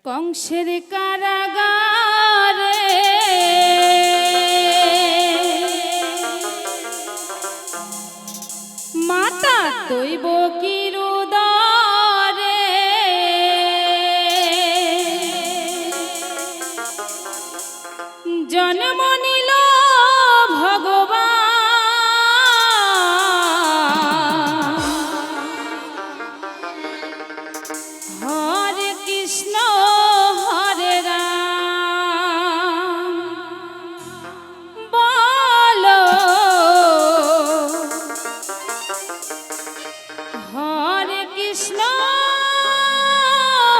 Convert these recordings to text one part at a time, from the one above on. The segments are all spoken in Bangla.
কংসের কারাগারে মাতা দৈব কিরুদরে জন্ম নিল ভগবান। হরে কৃষ্ণ হরে রাম বলো, হরে কৃষ্ণ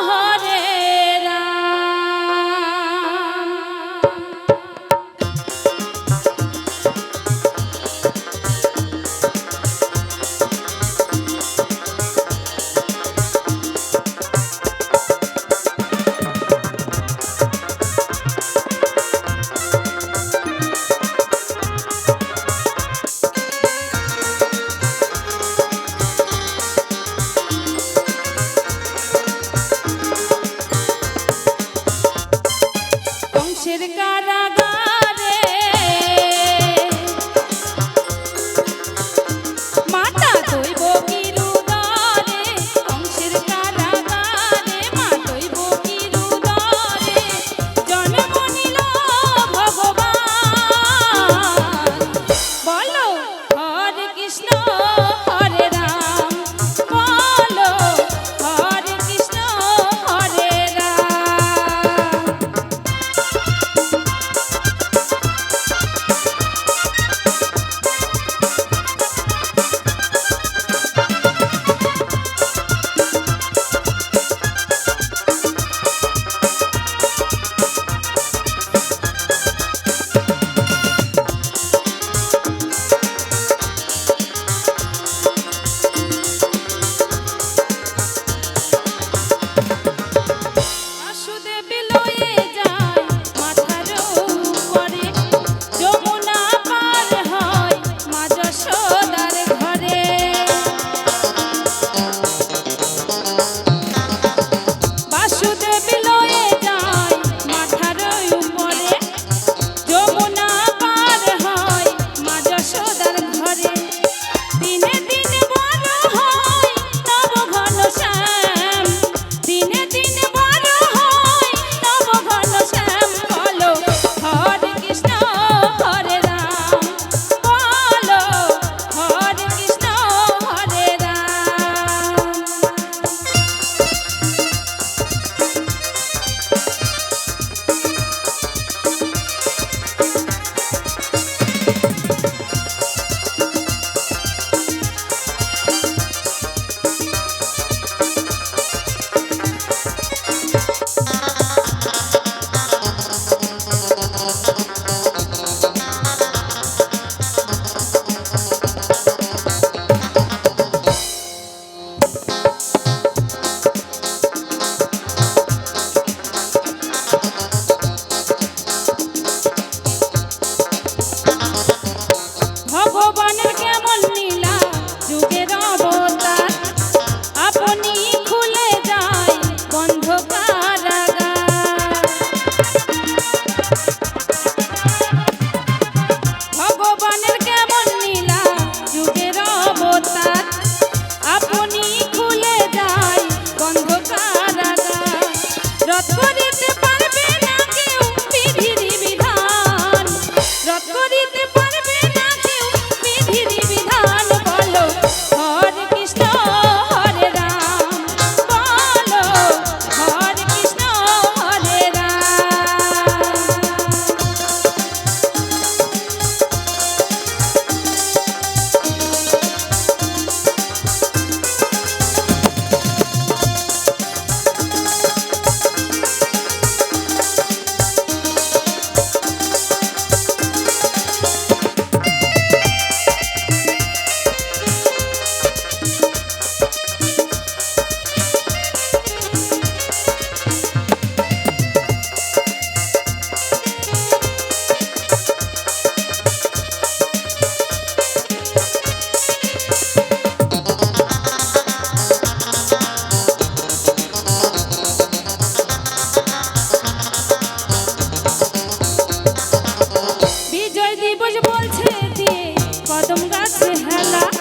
হরে রাম। কংসের কারাগারে মাতা দৈব কিরুদরে, কংসের কারাগারে মা দৈব কিরুদরে জন্ম নিল ভগবান। বলো হরে কৃষ্ণ হরে রাম বলো, হরে কৃষ্ণ হরে রাম। বাসুদেব লয়ে যায় মাথার উপরে, যমুনা পার হয় মা যশোদার ঘরে। বাসুদেব লয়ে যায় মাথার উপরে, যমুনা পার হয় মা যশোদার ঘরে। দিনে দিনে বড় হয় নব ঘন শ্যাম, দিনে দিনে বড় হয় নব ঘন শ্যাম। বলো হরে কৃষ্ণ হরে রাম বলো, হরে কৃষ্ণ হরে রাম। ভগবানের কেমন লীলা যুগের অবতার, আপনি খুলে যায় বন্ধ কারাগার। ভগবানের কেমন লীলা যুগের অবতার, আপনি খুলে যায় বন্ধ কারাগার। রদ করিতে পারবে না কেউ বিধির বিধান, রদ করিতে পারবে না কেউ বিধির কদম গাছে হেলা